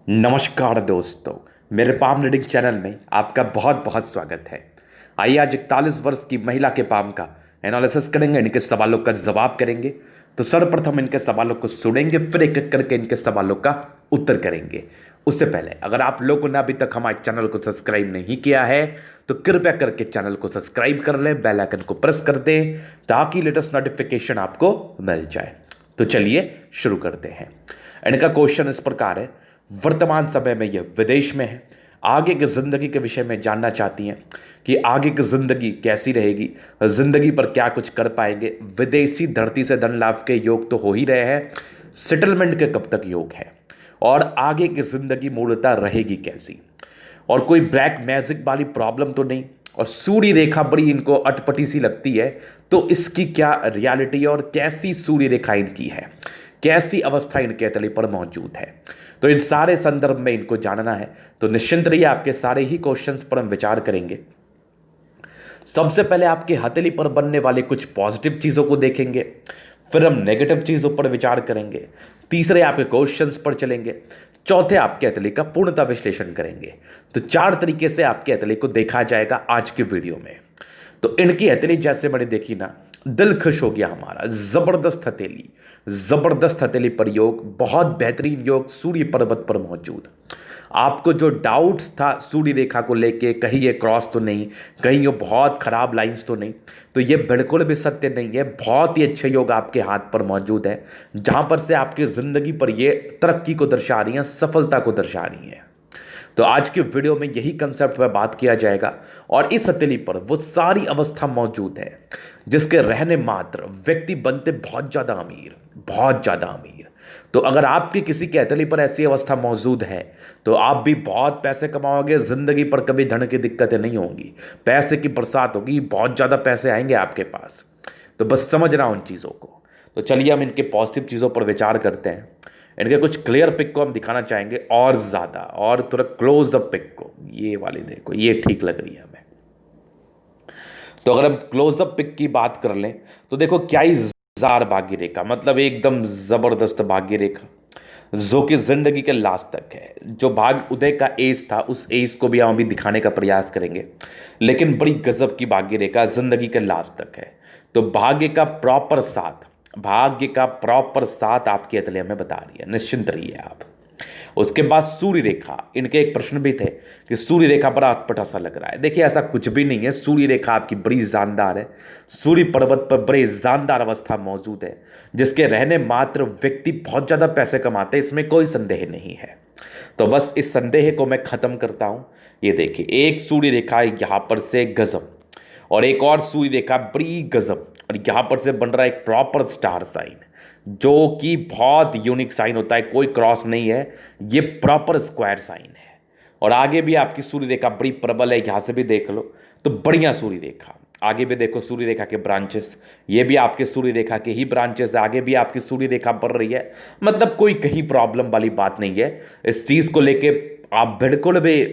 नमस्कार दोस्तों, मेरे पाम रीडिंग चैनल में आपका बहुत बहुत स्वागत है। आइए आज 41 वर्ष की महिला के पाम का एनालिसिस करेंगे, इनके सवालों का जवाब करेंगे। तो सर्वप्रथम इनके सवालों को सुनेंगे, फिर एक एक करके इनके सवालों का उत्तर करेंगे। उससे पहले अगर आप लोगों ने अभी तक हमारे चैनल को सब्सक्राइब नहीं किया है तो कृपया करके चैनल को सब्सक्राइब कर लें, बेल आइकन को प्रेस कर दें ताकि लेटेस्ट नोटिफिकेशन आपको मिल जाए। तो चलिए शुरू करते हैं। इनका क्वेश्चन इस प्रकार है, वर्तमान समय में यह विदेश में है, आगे की जिंदगी के विषय में जानना चाहती हैं कि आगे की जिंदगी कैसी रहेगी, जिंदगी पर क्या कुछ कर पाएंगे। विदेशी धरती से धन लाभ के योग तो हो ही रहे हैं, सेटलमेंट के कब तक योग है और आगे की जिंदगी मूलतः रहेगी कैसी, और कोई ब्लैक मैजिक वाली प्रॉब्लम तो नहीं, और सूर्य रेखा बड़ी इनको अटपटी सी लगती है। तो इसकी क्या रियलिटी और कैसी सूर्य रेखा इनकी है, कैसी अवस्था इनके तले पर मौजूद है, तो इन सारे संदर्भ में इनको जानना है। तो निश्चिंत रहिए, आपके सारे ही क्वेश्चंस पर हम विचार करेंगे। सबसे पहले आपके हथेली पर बनने वाले कुछ पॉजिटिव चीजों को देखेंगे, फिर हम नेगेटिव चीजों पर विचार करेंगे, तीसरे आपके क्वेश्चंस पर चलेंगे, चौथे आपके हथेली का पूर्णतः विश्लेषण करेंगे। तो चार तरीके से आपके हथेली को देखा जाएगा आज के वीडियो में। तो इनकी हथेली जैसे मैंने देखी ना, दिल खुश हो गया हमारा। जबरदस्त हथेली, जबरदस्त हथेली पर योग, बहुत बेहतरीन योग सूर्य पर्वत पर मौजूद। आपको जो डाउट्स था सूर्य रेखा को लेके, कहीं ये क्रॉस तो नहीं, कहीं ये बहुत खराब लाइंस तो नहीं, तो ये बिल्कुल भी सत्य नहीं है। बहुत ही अच्छे योग आपके हाथ पर मौजूद है, जहां पर से आपकी जिंदगी पर ये तरक्की को दर्शा रही है, सफलता को दर्शा रही है। तो आज के वीडियो में यही कंसेप्ट पर बात किया जाएगा, और इस हथेली पर वो सारी अवस्था मौजूद है जिसके रहने मात्र व्यक्ति बनते बहुत ज्यादा अमीर, बहुत ज्यादा अमीर। तो अगर आपकी किसी के हथेली पर ऐसी अवस्था मौजूद है तो आप भी बहुत पैसे कमाओगे, जिंदगी पर कभी धन की दिक्कतें नहीं होंगी, पैसे की बरसात होगी, बहुत ज्यादा पैसे आएंगे आपके पास। तो बस समझना उन चीजों को। तो चलिए हम इनके पॉजिटिव चीजों पर विचार करते हैं। इनके कुछ क्लियर पिक को हम दिखाना चाहेंगे और ज्यादा, और थोड़ा क्लोज अप पिक को। ये वाली देखो, ये ठीक लग रही है हमें। तो अगर हम क्लोज अप पिक की बात कर लें तो देखो क्या ही जार भाग्य रेखा, मतलब एकदम जबरदस्त भाग्य रेखा जो कि जिंदगी के लास्ट तक है। जो भाग उदय का एज था उस एज को भी हम अभी दिखाने का प्रयास करेंगे, लेकिन बड़ी गजब की भाग्य रेखा जिंदगी के लास्ट तक है। तो भाग्य का प्रॉपर साथ, भाग्य का प्रॉपर साथ आपकी हथेली हमें बता रही है, निश्चिंत रहिए आप। उसके बाद सूर्य रेखा, इनके एक प्रश्न भी थे कि सूर्य रेखा बड़ा अटपटा सा लग रहा है। देखिए ऐसा कुछ भी नहीं है, सूर्य रेखा आपकी बड़ी जानदार है। सूर्य पर्वत पर बड़े जानदार अवस्था मौजूद है, जिसके रहने मात्र व्यक्ति बहुत ज्यादा पैसे कमाते हैं, इसमें कोई संदेह नहीं है। तो बस इस संदेह को मैं खत्म करता हूं। ये देखिए एक सूर्य रेखा यहां पर से गजब, और एक और सूर्य रेखा बड़ी गजब, और यहां पर से बन रहा है एक प्रॉपर स्टार साइन, जो कि बहुत यूनिक साइन होता है, कोई क्रॉस नहीं है, ये प्रॉपर स्क्वायर साइन है। और आगे भी आपकी सूर्य रेखा बड़ी प्रबल है, यहां से भी देख लो तो बढ़िया सूर्य रेखा। आगे भी देखो सूर्य रेखा के ब्रांचेस, ये भी आपके सूर्य रेखा के ही ब्रांचेस है, आगे भी आपकी सूर्य रेखा बढ़ रही है। मतलब कोई कहीं प्रॉब्लम वाली बात नहीं है। इस चीज को लेके आप बिल्कुल भी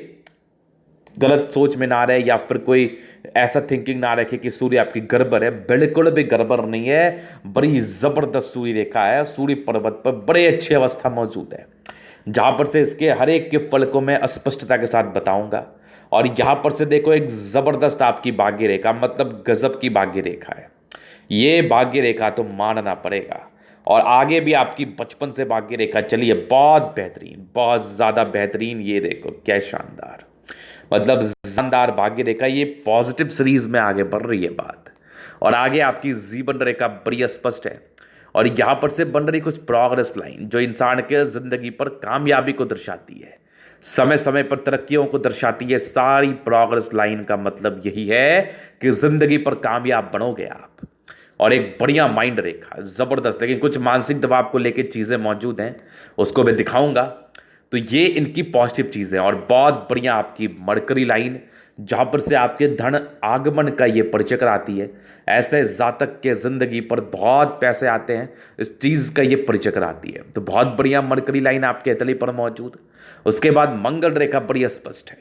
गलत सोच में ना रहे, या फिर कोई ऐसा थिंकिंग ना रखे कि सूर्य आपकी गड़बड़ है, बिल्कुल भी गड़बड़ नहीं है। बड़ी जबरदस्त सूर्य रेखा है, सूर्य पर्वत पर बड़े अच्छी अवस्था मौजूद है, जहां पर से इसके हर एक के फल को मैं स्पष्टता के साथ बताऊंगा। और यहां पर से देखो एक जबरदस्त आपकी भाग्य रेखा, मतलब गजब की भाग्य रेखा है। ये भाग्य रेखा तो मानना पड़ेगा। और आगे भी आपकी बचपन से भाग्य रेखा चली है, बहुत बेहतरीन, बहुत ज्यादा बेहतरीन। ये देखो क्या शानदार, मतलब शानदार भाग्य रेखा। ये पॉजिटिव सीरीज में आगे बढ़ रही है बात। और आगे आपकी जीवन रेखा बड़ी स्पष्ट है, और यहां पर से बन रही कुछ प्रोग्रेस लाइन जो इंसान के जिंदगी पर कामयाबी को दर्शाती है, समय समय पर तरक्कियों को दर्शाती है। सारी प्रोग्रेस लाइन का मतलब यही है कि जिंदगी पर कामयाब बनोगे आप। और एक बढ़िया माइंड रेखा जबरदस्त, लेकिन कुछ मानसिक दबाव को लेकर चीजें मौजूद हैं, उसको मैं दिखाऊंगा। तो ये इनकी पॉजिटिव चीज़ है। और बहुत बढ़िया आपकी मरकरी लाइन, जहां पर से आपके धन आगमन का ये परिचय कराती है। ऐसे जातक के जिंदगी पर बहुत पैसे आते हैं, इस चीज़ का ये परिचय कराती है। तो बहुत बढ़िया मरकरी लाइन आपके हथेली पर मौजूद। उसके बाद मंगल रेखा बड़ी स्पष्ट है,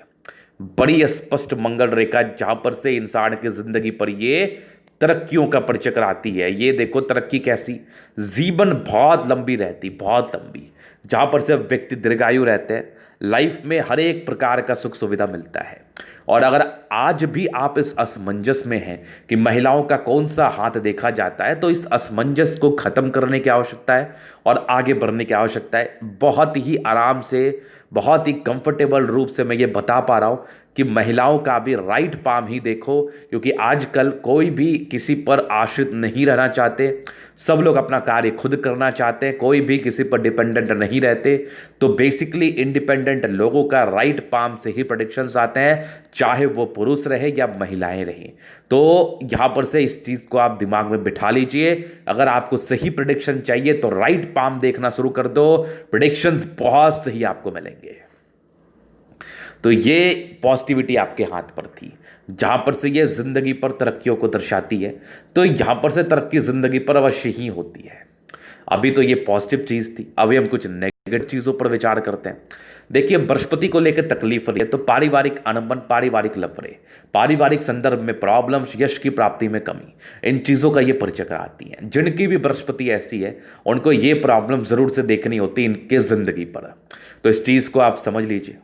बड़ी स्पष्ट मंगल रेखा, जहां पर से इंसान की जिंदगी पर ये तरक्कियों का परिचय कराती है। ये देखो तरक्की कैसी, जीवन बहुत लंबी रहती, बहुत लंबी, जहां पर से व्यक्ति दीर्घायु रहते हैं, लाइफ में हर एक प्रकार का सुख सुविधा मिलता है। और अगर आज भी आप इस असमंजस में हैं कि महिलाओं का कौन सा हाथ देखा जाता है, तो इस असमंजस को खत्म करने की आवश्यकता है और आगे बढ़ने की आवश्यकता है। बहुत ही आराम से, बहुत ही कंफर्टेबल रूप से मैं ये बता पा रहा हूं कि महिलाओं का भी राइट पाम ही देखो, क्योंकि आजकल कोई भी किसी पर आश्रित नहीं रहना चाहते, सब लोग अपना कार्य खुद करना चाहते हैं, कोई भी किसी पर डिपेंडेंट नहीं रहते। तो बेसिकली इंडिपेंडेंट लोगों का राइट पाम से ही प्रेडिक्शंस आते हैं, चाहे वो पुरुष रहे या महिलाएं रहें। तो यहां पर से इस चीज को आप दिमाग में बिठा लीजिए। अगर आपको सही प्रेडिक्शन चाहिए तो राइट पाम देखना शुरू कर दो, प्रेडिक्शंस बहुत सही आपको मिलेंगे। तो ये पॉजिटिविटी आपके हाथ पर थी, जहां पर से ये जिंदगी पर तरक्कियों को दर्शाती है। तो यहां पर से तरक्की जिंदगी पर अवश्य ही होती है। अभी तो ये पॉजिटिव चीज थी, अभी हम कुछ नेगेटिव चीजों पर विचार करते हैं। देखिए, बृहस्पति को लेकर तकलीफ रही है तो पारिवारिक अनबन, पारिवारिक लफड़े, पारिवारिक संदर्भ में प्रॉब्लम्स, यश की प्राप्ति में कमी, इन चीजों का ये परिचय कराती है। जिनकी भी बृहस्पति ऐसी है उनको ये प्रॉब्लम जरूर से देखनी होती है इनके जिंदगी पर। तो इस चीज को आप समझ लीजिए।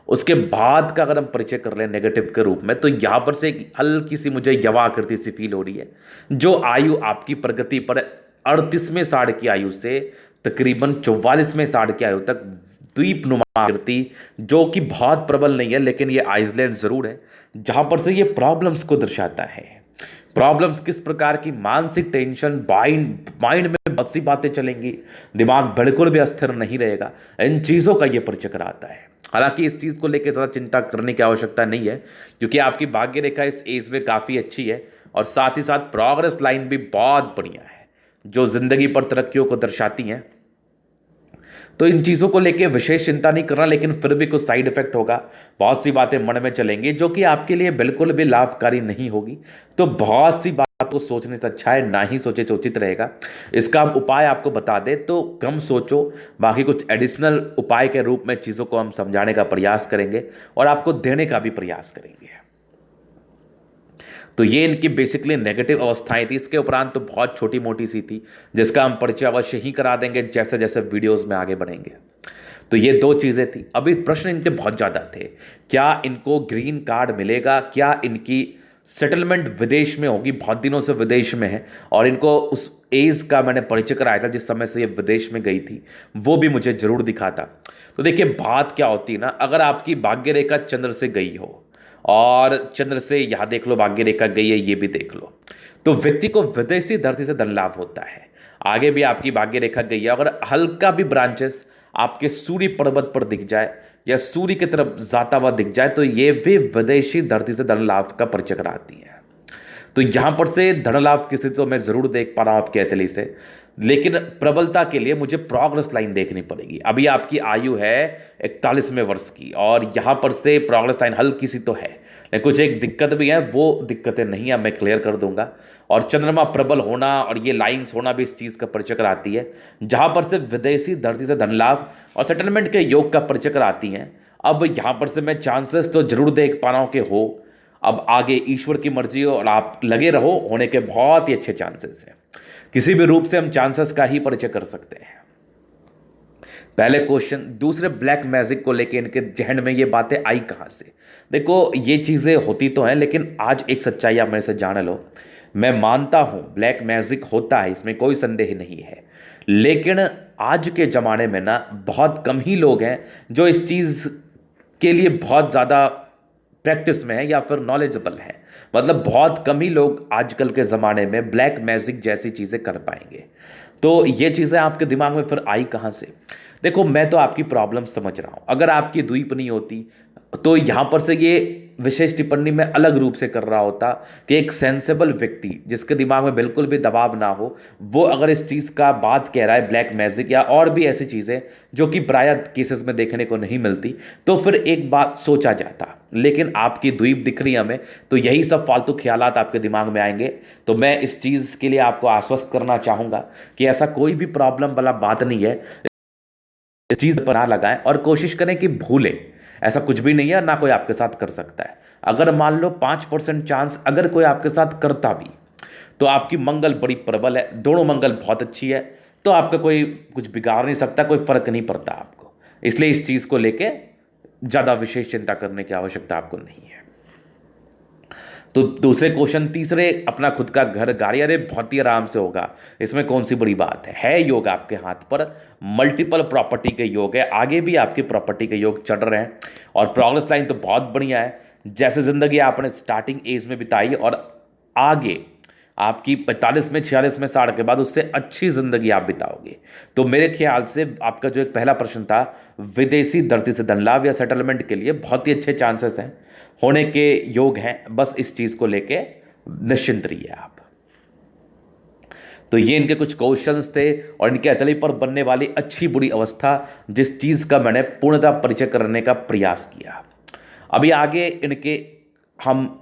उसके बाद का अगर हम परिचय कर लें नेगेटिव के रूप में, तो यहां पर से एक हल्की सी मुझे यवा आकृति सी फील हो रही है। जो आयु आपकी प्रगति पर 38वें साढ़ की आयु से तकरीबन 44वें साढ़ की आयु तक द्वीपनुमा आकृति, जो कि बहुत प्रबल नहीं है लेकिन ये आइसलैंड जरूर है, जहां पर से ये प्रॉब्लम्स को दर्शाता है। प्रॉब्लम्स किस प्रकार की, मानसिक टेंशन, माइंड में बहुत सी बातें चलेंगी, दिमाग बिल्कुल भी अस्थिर नहीं रहेगा, इन चीजों का ये परिचय कराता है। हालांकि इस चीज को लेकर ज्यादा चिंता करने की आवश्यकता नहीं है, क्योंकि आपकी भाग्य रेखा इस एज में काफी अच्छी है और साथ ही साथ प्रोग्रेस लाइन भी बहुत बढ़िया है, जो जिंदगी पर तरक्कियों को दर्शाती हैं। तो इन चीज़ों को लेके विशेष चिंता नहीं करना, लेकिन फिर भी कुछ साइड इफेक्ट होगा, बहुत सी बातें मन में चलेंगी जो कि आपके लिए बिल्कुल भी लाभकारी नहीं होगी। तो बहुत सी बात को सोचने से अच्छा है ना ही सोचे तो उचित रहेगा। इसका हम उपाय आपको बता दें तो कम सोचो, बाकी कुछ एडिशनल उपाय के रूप में चीज़ों को हम समझाने का प्रयास करेंगे और आपको देने का भी प्रयास करेंगे। तो ये इनकी बेसिकली नेगेटिव अवस्थाएं थी। इसके उपरांत तो बहुत छोटी मोटी सी थी, जिसका हम परिचय अवश्य ही करा देंगे जैसे जैसे वीडियोस में आगे बढ़ेंगे। तो ये दो चीज़ें थी। अभी प्रश्न इनके बहुत ज़्यादा थे, क्या इनको ग्रीन कार्ड मिलेगा, क्या इनकी सेटलमेंट विदेश में होगी, बहुत दिनों से विदेश में है और इनको उस एज का मैंने परिचय कराया था जिस समय से ये विदेश में गई थी, वो भी मुझे जरूर दिखा था। तो देखिए बात क्या होती है ना, अगर आपकी भाग्य रेखा चंद्र से गई हो और चंद्र से यहां देख लो भाग्य रेखा गई है, ये भी देख लो, तो व्यक्ति को विदेशी धरती से धन लाभ होता है। आगे भी आपकी भाग्य रेखा गई है, अगर हल्का भी ब्रांचेस आपके सूर्य पर्वत पर दिख जाए या सूर्य की तरफ जाता हुआ दिख जाए, तो ये भी विदेशी धरती से धन लाभ का परिचय कराती है। तो यहां पर से धन लाभ की स्थिति तो मैं जरूर देख पा रहा हूं आपके हथेली से, लेकिन प्रबलता के लिए मुझे प्रोग्रेस लाइन देखनी पड़ेगी। अभी आपकी आयु है 41वें वर्ष की और यहां पर से प्रोग्रेस लाइन हल्की सी तो है, लेकिन कुछ एक दिक्कत भी है, वो दिक्कतें नहीं है, मैं क्लियर कर दूंगा। और चंद्रमा प्रबल होना और ये लाइंस होना भी इस चीज का परिचय कराती है, जहां पर से विदेशी धरती से धन लाभ और सेटलमेंट के योग का परिचय कराती हैं। अब यहां पर से मैं चांसेस तो जरूर देख पा रहा हूं कि हो, अब आगे ईश्वर की मर्जी हो और आप लगे रहो, होने के बहुत ही अच्छे चांसेस हैं। किसी भी रूप से हम चांसेस का ही परिचय कर सकते हैं। पहले क्वेश्चन। दूसरे, ब्लैक मैजिक को लेके इनके जहन में ये बातें आई कहां से? देखो ये चीजें होती तो हैं, लेकिन आज एक सच्चाई आप मेरे से जान लो। मैं मानता हूं ब्लैक मैजिक होता है, इसमें कोई संदेह नहीं है, लेकिन आज के जमाने में ना बहुत कम ही लोग हैं जो इस चीज के लिए बहुत ज्यादा प्रैक्टिस में है या फिर नॉलेजेबल है। मतलब बहुत कम ही लोग आजकल के ज़माने में ब्लैक मैजिक जैसी चीज़ें कर पाएंगे। तो ये चीज़ें आपके दिमाग में फिर आई कहाँ से? देखो मैं तो आपकी प्रॉब्लम समझ रहा हूँ, अगर आपकी द्वीप नहीं होती तो यहाँ पर से ये विशेष टिप्पणी मैं अलग रूप से कर रहा होता कि एक सेंसेबल व्यक्ति जिसके दिमाग में बिल्कुल भी दबाव ना हो, वो अगर इस चीज़ का बात कह रहा है ब्लैक मैजिक या और भी ऐसी चीज़ें जो कि प्रायः केसेस में देखने को नहीं मिलती, तो फिर एक बात सोचा जाता। लेकिन आपकी द्वीप दिख रही है हमें, तो यही सब फालतू ख्यालात आपके दिमाग में आएंगे। तो मैं इस चीज़ के लिए आपको आश्वस्त करना चाहूँगा कि ऐसा कोई भी प्रॉब्लम वाला बात नहीं है। इस चीज़ पर ना लगाएं और कोशिश करें कि भूलें, ऐसा कुछ भी नहीं है, ना कोई आपके साथ कर सकता है। अगर मान लो 5% चांस अगर कोई आपके साथ करता भी, तो आपकी मंगल बड़ी प्रबल है, दोनों मंगल बहुत अच्छी है, तो आपका कोई कुछ बिगाड़ नहीं सकता, कोई फर्क नहीं पड़ता आपको। इसलिए इस चीज को लेके ज्यादा विशेष चिंता करने की आवश्यकता आपको नहीं है। तो दूसरे क्वेश्चन, तीसरे, अपना खुद का घर गाड़ी, अरे बहुत ही आराम से होगा, इसमें कौन सी बड़ी बात है योग आपके हाथ पर, मल्टीपल प्रॉपर्टी के योग है, आगे भी आपकी प्रॉपर्टी के योग चढ़ रहे हैं और प्रोग्रेस लाइन तो बहुत बढ़िया है। जैसे जिंदगी आपने स्टार्टिंग एज में बिताई और आगे आपकी 45 में 46 में 60 के बाद उससे अच्छी जिंदगी आप बिताओगे। तो मेरे ख्याल से आपका जो एक पहला प्रश्न था, विदेशी धरती से धन लाभ या सेटलमेंट के लिए बहुत ही अच्छे चांसेस हैं, होने के योग हैं। बस इस चीज को लेके निश्चिंत रहिए आप। तो ये इनके कुछ क्वेश्चंस थे और इनके हथेली पर बनने वाली अच्छी बुरी अवस्था, जिस चीज का मैंने पूर्णतः परिचय करने का प्रयास किया। अभी आगे इनके हम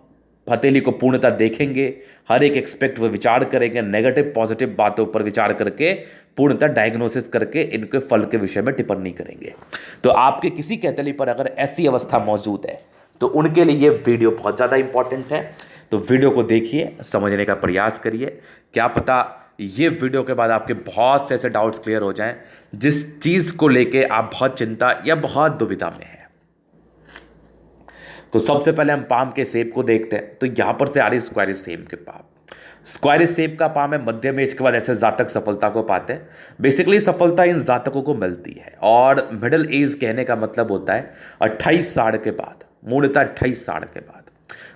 हथेली को पूर्णतः देखेंगे, हर एक एक्सपेक्ट पर विचार करेंगे, नेगेटिव पॉजिटिव बातों पर विचार करके पूर्णतः डायग्नोसिस करके इनके फल के विषय में टिप्पणी करेंगे। तो आपके किसी के हथेली पर अगर ऐसी अवस्था मौजूद है तो उनके लिए ये वीडियो बहुत ज़्यादा इंपॉर्टेंट है। तो वीडियो को देखिए, समझने का प्रयास करिए, क्या पता ये वीडियो के बाद आपके बहुत से ऐसे डाउट्स क्लियर हो जाएं जिस चीज़ को लेके आप बहुत चिंता या बहुत दुविधा में हैं। तो सबसे पहले हम पाम के शेप को देखते हैं। तो यहां पर से आ रही स्क्वायर शेप के पाम, स्क्वायर शेप का पाम है, मध्यम एज के बाद ऐसे जातक सफलता को पाते हैं। बेसिकली सफलता इन जातकों को मिलती है और मिडिल एज कहने का मतलब होता है 28 साल के बाद, मूलतः 28 साल के बाद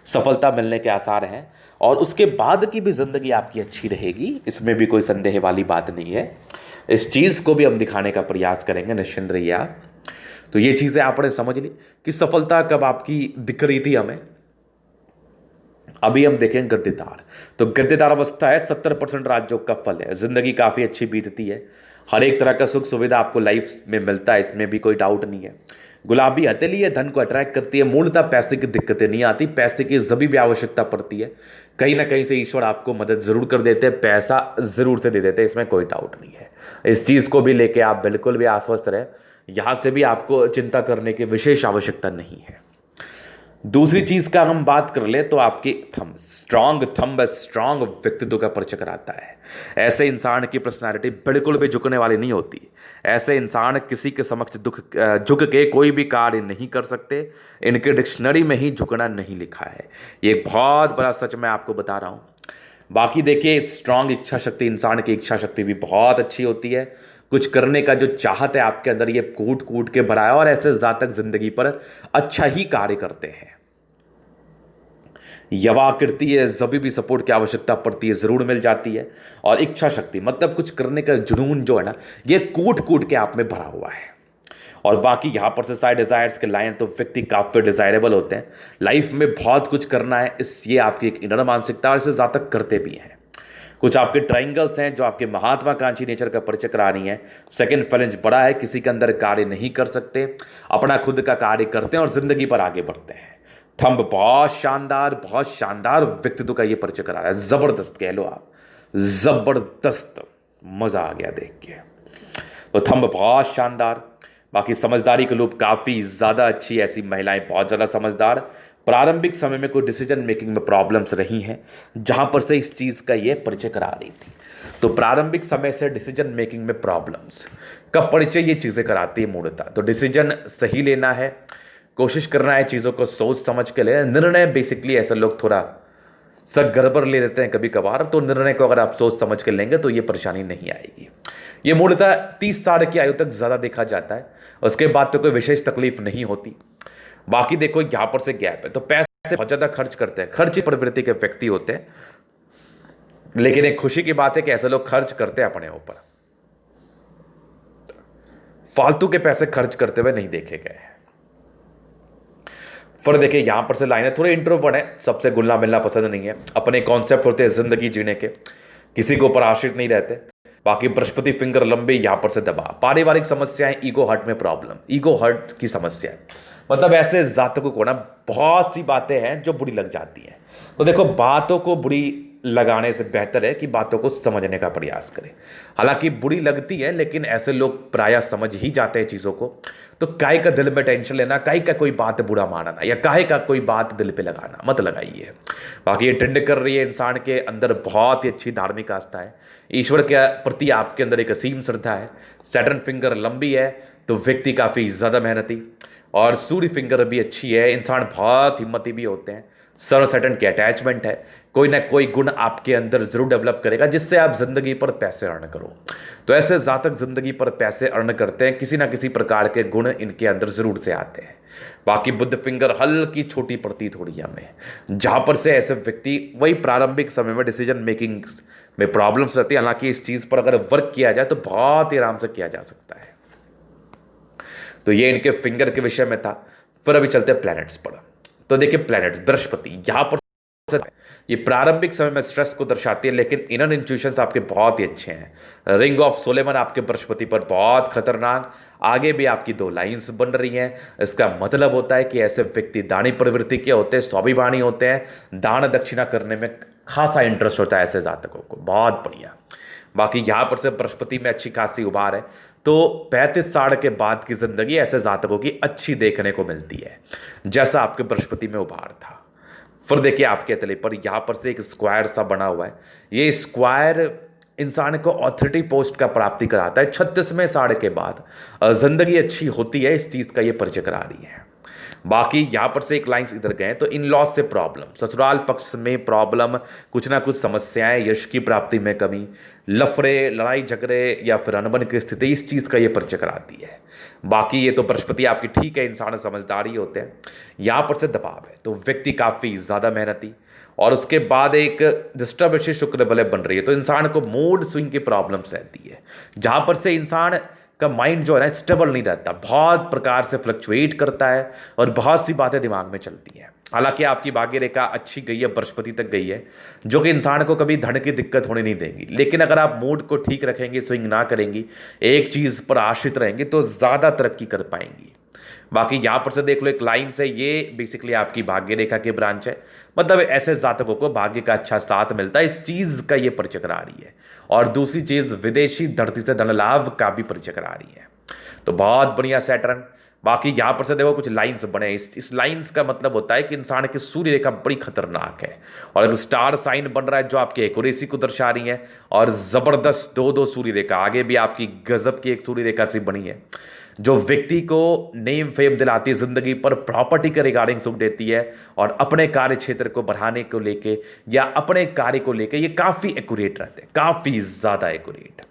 सफलता मिलने के आसार हैं और उसके बाद की भी जिंदगी आपकी अच्छी रहेगी, इसमें भी कोई संदेह वाली बात नहीं है। इस चीज को भी हम दिखाने का प्रयास करेंगे, निश्चिंत रहिए आप। तो ये चीजें आपने समझ ली कि सफलता कब आपकी दिख रही थी हमें। अभी हम देखें गद्देदार। तो गद्देदार अवस्था है, 70% राजयोग का फल है, जिंदगी काफी अच्छी बीतती है, हर एक तरह का सुख सुविधा आपको लाइफ में मिलता है, इसमें भी कोई डाउट नहीं है। गुलाबी हथेली है, धन को अट्रैक्ट करती है, मूलतः पैसे की दिक्कतें नहीं आती, पैसे की जभी भी आवश्यकता पड़ती है कहीं ना कहीं से ईश्वर आपको मदद जरूर कर देते हैं, पैसा जरूर से दे देते हैं, इसमें कोई डाउट नहीं है। इस चीज को भी लेके आप बिल्कुल भी आश्वस्त रहे, यहां से भी आपको चिंता करने की विशेष आवश्यकता नहीं है। दूसरी चीज का हम बात कर ले तो आपकी थंब, स्ट्रांग व्यक्तित्व का परिचय कराता है। ऐसे इंसान की पर्सनालिटी बिल्कुल भी झुकने वाली नहीं होती। ऐसे इंसान किसी के समक्ष झुक के कोई भी कार्य नहीं कर सकते, इनके डिक्शनरी में ही झुकना नहीं लिखा है। ये एक बहुत बड़ा सच मैं आपको बता रहा हूं। बाकी देखिए, स्ट्रांग इच्छा शक्ति, इंसान की इच्छा शक्ति भी बहुत अच्छी होती है, कुछ करने का जो चाहत है आपके अंदर ये कूट कूट के भरा है और ऐसे जातक जिंदगी पर अच्छा ही कार्य करते हैं। यवाकृति है, जब भी सपोर्ट की आवश्यकता पड़ती है जरूर मिल जाती है। और इच्छा शक्ति मतलब कुछ करने का जुनून जो है ना, ये कूट कूट के आप में भरा हुआ है। और बाकी यहां पर से साइड डिजायर्स के लाइन, तो व्यक्ति काफी डिजायरेबल होते हैं, लाइफ में बहुत कुछ करना है, इस ये आपकी एक इनर मानसिकता और इसे जातक करते भी हैं। कुछ आपके ट्राइंगल्स हैं जो आपके महात्माकांक्षी नेचर का परिचय करा रही हैं। सेकंड फैलेंज बड़ा है, किसी के अंदर कार्य नहीं कर सकते, अपना खुद का कार्य करते हैं और जिंदगी पर आगे बढ़ते हैं। थंब बहुत शानदार व्यक्तित्व का ये परिचय करा रहा है, जबरदस्त कह लो आप, जबरदस्त, मजा आ गया देख के। तो थंब बहुत शानदार। बाकी समझदारी के लोग काफी ज्यादा अच्छी, ऐसी महिलाएं बहुत ज्यादा समझदार। प्रारंभिक समय में कोई डिसीजन मेकिंग में प्रॉब्लम्स रही हैं, जहां पर से इस चीज का ये परिचय करा रही थी। तो प्रारंभिक समय से डिसीजन मेकिंग में प्रॉब्लम्स का परिचय ये चीजें कराती है मूलतः। तो डिसीजन सही लेना है, कोशिश करना है चीज़ों को सोच समझ के ले। निर्णय बेसिकली ऐसे लोग थोड़ा सब गड़बड़ ले लेते हैं कभी कभार, तो निर्णय को अगर आप सोच समझ के लेंगे तो ये परेशानी नहीं आएगी। ये मूलतः 30 साल की आयु तक ज़्यादा देखा जाता है, उसके बाद तो कोई विशेष तकलीफ नहीं होती। बाकी देखो यहाँ पर से गैप है, तो पैसे बहुत ज़्यादा खर्च करते हैं, खर्च प्रवृत्ति के व्यक्ति होते हैं। लेकिन एक खुशी की बात है कि ऐसे लोग खर्च करते हैं अपने ऊपर, फालतू के पैसे खर्च करते हुए नहीं देखे गए। फिर देखिए यहां पर से लाइन है, थोड़े इंट्रोवर्ट है, सबसे घुलना मिलना पसंद नहीं है, अपने कॉन्सेप्ट होते हैं जिंदगी जीने के, किसी के ऊपर आश्रित नहीं रहते। बाकी बृहस्पति फिंगर लंबे, यहां पर से दबाव, पारिवारिक समस्याएं, ईगो हर्ट में प्रॉब्लम, ईगो हर्ट की समस्या है। मतलब ऐसे जातकों को ना बहुत सी बातें हैं जो बुरी लग जाती हैं। तो देखो बातों को बुरी लगाने से बेहतर है कि बातों को समझने का प्रयास करें। हालांकि बुरी लगती है, लेकिन ऐसे लोग प्रायः समझ ही जाते हैं चीज़ों को। तो काहे का दिल में टेंशन लेना, काहे का कोई बात बुरा मानना, या काहे का कोई बात दिल पे लगाना मत लगाइए। बाकी ये ट्रेंड कर रही है, इंसान के अंदर बहुत ही अच्छी धार्मिक आस्था है, ईश्वर के प्रति आपके अंदर एक असीम श्रद्धा है। सैटर्न फिंगर लंबी है तो व्यक्ति काफ़ी ज़्यादा मेहनती, और सूर्य फिंगर भी अच्छी है, इंसान बहुत हिम्मती भी होते हैं। सर्व सैटर्न की अटैचमेंट है, कोई ना कोई गुण आपके अंदर जरूर डेवलप करेगा जिससे आप जिंदगी पर पैसे अर्न करो। तो ऐसे जातक जिंदगी पर पैसे अर्न करते हैं, किसी ना किसी प्रकार के गुण इनके अंदर जरूर से आते हैं। बाकी बुध फिंगर हल्की छोटी प्रतीत हो रही है हमें, जहां पर से ऐसे व्यक्ति वही प्रारंभिक समय में डिसीजन मेकिंग में प्रॉब्लम्स रहती है। हालांकि इस चीज पर अगर वर्क किया जाए तो बहुत ही आराम से किया जा सकता है। तो ये इनके फिंगर के विषय में था। फिर अभी चलते हैं प्लैनेट्स पर। तो देखिए प्लैनेट्स, बृहस्पति यहां पर ये प्रारंभिक समय में स्ट्रेस को दर्शाती है, लेकिन इनर इंट्यूशंस आपके बहुत ही अच्छे हैं। रिंग ऑफ सोलेमन आपके बृहस्पति पर बहुत खतरनाक। आगे भी आपकी 2 लाइंस बन रही हैं। इसका मतलब होता है कि ऐसे व्यक्ति दानी प्रवृत्ति के होते हैं, स्वाभिमानी होते हैं, दान दक्षिणा करने में खासा इंटरेस्ट होता है ऐसे जातकों को। बहुत बढ़िया। बाकी यहां पर से बृहस्पति में अच्छी खासी उभार है, तो 35 साल के बाद की जिंदगी ऐसे जातकों की अच्छी देखने को मिलती है, जैसा आपके बृहस्पति में उभार था। फिर देखिए आपके तले पर यहां पर से एक स्क्वायर सा बना हुआ है। ये स्क्वायर इंसान को ऑथोरिटी पोस्ट का प्राप्ति कराता है। 36वें साल के बाद जिंदगी अच्छी होती है, इस चीज का ये परिचय करा रही है। बाकी यहां पर से एक लाइंस इधर गए तो इन लॉज से प्रॉब्लम, ससुराल पक्ष में प्रॉब्लम, कुछ ना कुछ समस्याएं, यश की प्राप्ति में कमी, लफड़े, लड़ाई झगड़े या फिर अनबन की स्थिति, इस चीज का ये परिचय कराती है। बाकी ये तो बृहस्पति आपकी ठीक है, इंसान समझदारी होते हैं। यहां पर से दबाव है तो व्यक्ति काफी ज्यादा मेहनती, और उसके बाद एक डिस्टर्ब शुक्र बलय बन रही है, तो इंसान को मूड स्विंग की प्रॉब्लम्स रहती है, जहां पर से इंसान का माइंड जो है ना स्टेबल नहीं रहता, बहुत प्रकार से फ्लक्चुएट करता है और बहुत सी बातें दिमाग में चलती हैं। हालांकि आपकी भाग्य रेखा अच्छी गई है, बृहस्पति तक गई है, जो कि इंसान को कभी धन की दिक्कत होने नहीं देगी। लेकिन अगर आप मूड को ठीक रखेंगे, स्विंग ना करेंगी, एक चीज पर आश्रित रहेंगे, तो ज्यादा तरक्की कर पाएंगी। बाकी यहां पर से देख लो एक लाइन से, ये बेसिकली आपकी भाग्य रेखा की ब्रांच है, मतलब ऐसे जातकों को भाग्य का अच्छा साथ मिलता है, इस चीज का ये परिचय करा रही है। और दूसरी चीज विदेशी धरती से धन लाभ का भी परिचय करा रही है। तो बहुत बढ़िया सैटर्न। बाकी यहां पर से देखो कुछ लाइंस बने, इस लाइंस का मतलब होता है कि इंसान की सूर्य रेखा बड़ी खतरनाक है, और एक स्टार साइन बन रहा है जो आपकी एक्यूरेसी को दर्शा रही है, और जबरदस्त 2-2 सूर्य रेखा, आगे भी आपकी गजब की एक सूर्य रेखा सी बनी है, जो व्यक्ति को नेम फेम दिलाती है, जिंदगी पर प्रॉपर्टी के रिगार्डिंग सुख देती है, और अपने कार्य क्षेत्र को बढ़ाने को लेके या अपने कार्य को लेके ये काफी एक्यूरेट रहते हैं, काफी ज्यादा एक्यूरेट।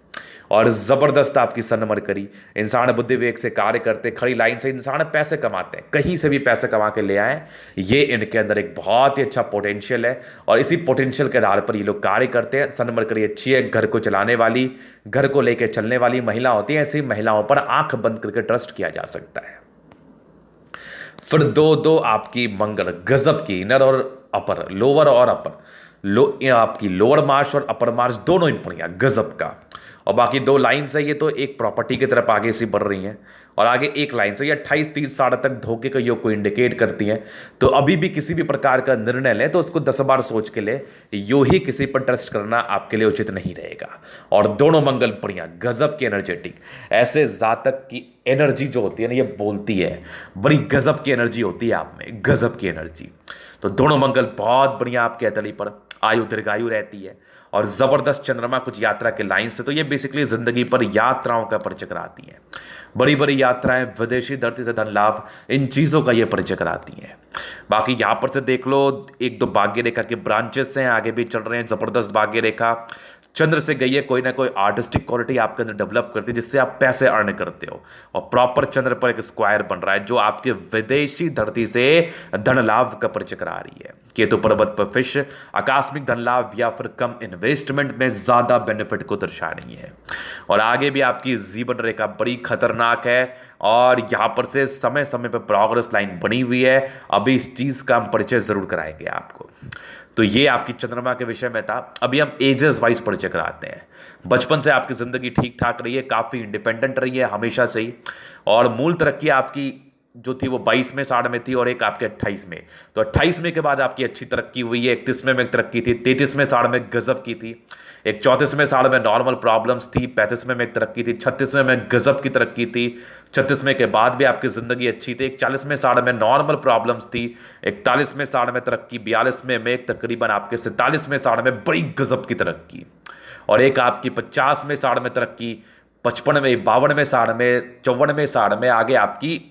और जबरदस्त आपकी सन्मर करी, इंसान बुद्धि विवेक से कार्य करते, खड़ी लाइन से इंसान पैसे कमाते हैं, कहीं से भी पैसे कमा के ले आए, ये इनके अंदर एक बहुत ही अच्छा पोटेंशियल है, और इसी पोटेंशियल के आधार पर ये लोग कार्य करते हैं। सन्मर करी अच्छी है, घर को चलाने वाली, घर को लेकर चलने वाली महिला होती है, ऐसी महिलाओं पर आंख बंद करके ट्रस्ट किया जा सकता है। फिर 2-2 आपकी मंगल गजब की, इनर और अपर, लोअर और अपर, आपकी लोअर मार्च और अपर मार्च दोनों ही बढ़िया गजब का। और बाकी 2 लाइन्स है, ये तो एक प्रॉपर्टी की तरफ आगे से बढ़ रही हैं, और आगे एक लाइन से ये 28-30 साल तक धोखे का योग को इंडिकेट करती हैं। तो अभी भी किसी भी प्रकार का निर्णय लें तो उसको 10 बार सोच के ले, यू ही किसी पर ट्रस्ट करना आपके लिए उचित नहीं रहेगा। और दोनों मंगल बढ़िया गजब की एनर्जेटिक, ऐसे जातक की एनर्जी जो होती है ना, ये बोलती है, बड़ी गजब की एनर्जी होती है आप में, गजब की एनर्जी। तो दोनों मंगल बहुत बढ़िया आपके अतली पर, आयु दीर्घायु रहती है, और जबरदस्त चंद्रमा कुछ यात्रा के लाइन से, तो ये बेसिकली जिंदगी पर यात्राओं का परिचय कराती है, बड़ी बड़ी यात्राएं, विदेशी धरती से धन लाभ, इन चीजों का ये परिचय कराती है। बाकी यहां पर से देख लो 1-2 भाग्य रेखा के ब्रांचेस हैं, आगे भी चल रहे हैं, जबरदस्त भाग्य रेखा चंद्र से गई है, कोई ना कोई आर्टिस्टिक क्वालिटी आपके अंदर डेवलप करती है, जिससे आप पैसे अर्न करते हो। और प्रॉपर चंद्र पर एक स्क्वायर बन रहा है जो आपके विदेशी धरती से धन लाभ का परिचय करा रही है। केतु पर्वत पर फिश, आकस्मिक धन लाभ या फिर कम इन्वेस्टमेंट में ज्यादा बेनिफिट को दर्शा रही है। और आगे भी आपकी जीवन रेखा बड़ी खतरनाक है, और यहां पर से समय समय पर प्रोग्रेस लाइन बनी हुई है। अभी इस चीज का हम परिचय जरूर कराएंगे आपको। तो ये आपकी चंद्रमा के विषय में था। अभी हम एजेस वाइज परिचय कराते हैं। बचपन से आपकी जिंदगी ठीक ठाक रही है, काफी इंडिपेंडेंट रही है हमेशा से ही, और मूल तरक्की आपकी जो थी वो 22 में साढ़ में थी और एक आपके 28 में। तो 28 में के बाद आपकी अच्छी तरक्की हुई है, 31 में एक तरक्की थी, 33 में साढ़ में गजब की थी, एक 34 में साढ़ में नॉर्मल प्रॉब्लम्स थी, 35 में एक तरक्की थी, 36 में गजब की तरक्की थी, 36 में के बाद भी आपकी जिंदगी अच्छी थी, 41 में साढ़ में नॉर्मल प्रॉब्लम्स थी, 41 में साढ़ में तरक्की, 42 में एक तकरीबन आपके 47 में साढ़ में बड़ी गजब की तरक्की, और एक आपकी 50 में साढ़ में तरक्की, 55 में, 52 में साढ़ में, 54 में साढ़ में, आगे आपकी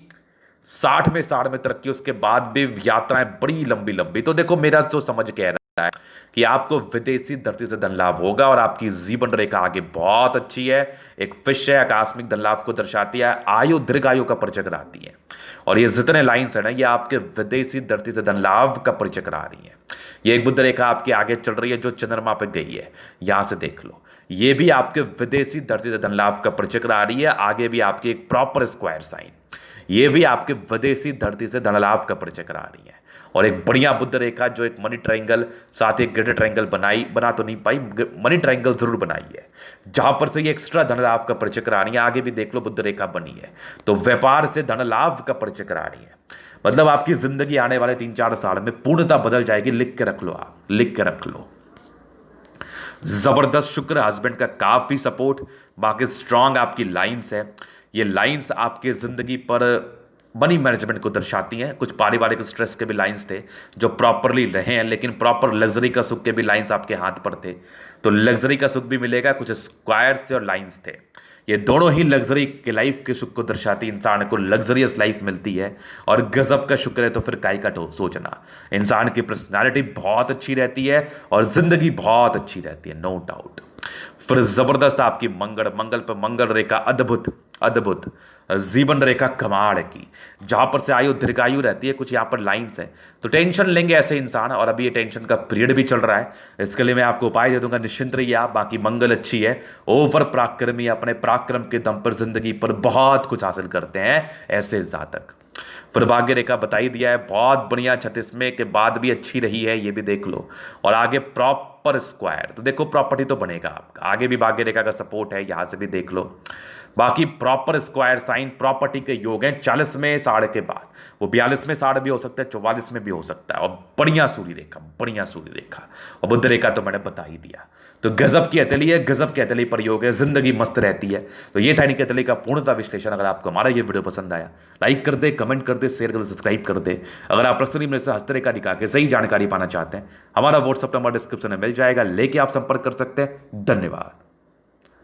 60 में साढ़ में तरक्की। उसके बाद भी यात्राएं बड़ी लंबी लंबी। तो देखो मेरा तो समझ कह रहा है कि आपको विदेशी धरती से धन लाभ होगा और आपकी जीवन रेखा आगे बहुत अच्छी है। एक फिश है, आकस्मिक धन लाभ को दर्शाती है, आयु दीर्घायु का परिचय कराती है, और ये जितने लाइन्स है ना ये आपके विदेशी धरती से धन लाभ का परिचय करा रही है। ये एक बुध रेखा आपकी आगे चल रही है जो चंद्रमा पे गई है, यहां से देख लो, ये भी आपके विदेशी धरती से धन लाभ का परिचय करा रही है। आगे भी आपकी एक प्रॉपर स्क्वायर साइन, ये भी आपके विदेशी धरती से धन लाभ का परिचय करा रही है। और एक बढ़िया बुध रेखा जो एक मनी ट्रायंगल साथ एक ग्रेटर ट्रायंगल बना तो नहीं पाई, मनी ट्रायंगल जरूर बनाई है, जहां पर से ये एक्स्ट्रा धन लाभ का परिचय करा रही है। आगे भी देख लो बुध रेखा बनी है, तो व्यापार से धन लाभ का परिचय करा रही है। मतलब आपकी जिंदगी आने वाले 3-4 साल में पूर्णतः बदल जाएगी। लिख के रख लो, आप लिख के रख लो। जबरदस्त शुक्र, हस्बैंड का काफी सपोर्ट, बाकी स्ट्रांग आपकी लाइंस है। ये लाइंस आपके जिंदगी पर मनी मैनेजमेंट को दर्शाती हैं। कुछ पारिवारिक स्ट्रेस के भी लाइंस थे जो प्रॉपरली रहे हैं, लेकिन प्रॉपर लग्जरी का सुख के भी लाइंस आपके हाथ पर थे, तो लग्जरी का सुख भी मिलेगा। कुछ स्क्वायर्स थे और लाइंस थे, ये दोनों ही लग्जरी के लाइफ के सुख को दर्शाती। इंसान को लग्जरियस लाइफ मिलती है और गजब का शुक्र है, तो फिर काय का सोचना। इंसान की पर्सनालिटी बहुत अच्छी रहती है और जिंदगी बहुत अच्छी रहती है, नो डाउट। फिर जबरदस्त आपकी मंगल पर मंगल रेखा अद्भुत अद्भुत, जीवन रेखा कमाल की, जहां पर से आयु दीर्घायु रहती है। कुछ यहां पर लाइंस है, तो टेंशन लेंगे ऐसे इंसान, और अभी ये टेंशन का पीरियड भी चल रहा है। इसके लिए मैं आपको उपाय दे दूंगा, निश्चिंत रहिए आप। बाकी मंगल अच्छी है, ओवर पराक्रमी, अपने पराक्रम के दम पर जिंदगी पर बहुत कुछ हासिल करते हैं ऐसे जातक। फिर भाग्य रेखा बता ही दिया है, बहुत बढ़िया। 36 में के बाद भी अच्छी रही है, ये भी देख लो। और आगे प्रॉपर स्क्वायर, तो देखो प्रॉपर्टी तो बनेगा आपका। आगे भी भाग्य रेखा का सपोर्ट है, यहां से भी देख लो। बाकी प्रॉपर स्क्वायर साइन, प्रॉपर्टी के योग हैं 40 में साढ़ के बाद, वो 42 में साढ़ भी हो सकता है, 44 में भी हो सकता है। और बढ़िया सूर्य रेखा, बढ़िया सूर्य रेखा और बुध रेखा तो मैंने बता ही दिया। तो गजब की अतली है, गजब की अतली पर योग है, जिंदगी मस्त रहती है। तो ये था इनकी अतली का पूर्णता विश्लेषण। अगर आपको हमारा ये वीडियो पसंद आया, लाइक कर दे, कमेंट कर दे, शेयर कर दे, सब्सक्राइब कर दे। अगर आप पर्सनली मेरे से हस्तरेखा दिखा के सही जानकारी पाना चाहते हैं, हमारा व्हाट्सअप नंबर डिस्क्रिप्शन में मिल जाएगा, लेके आप संपर्क कर सकते हैं। धन्यवाद।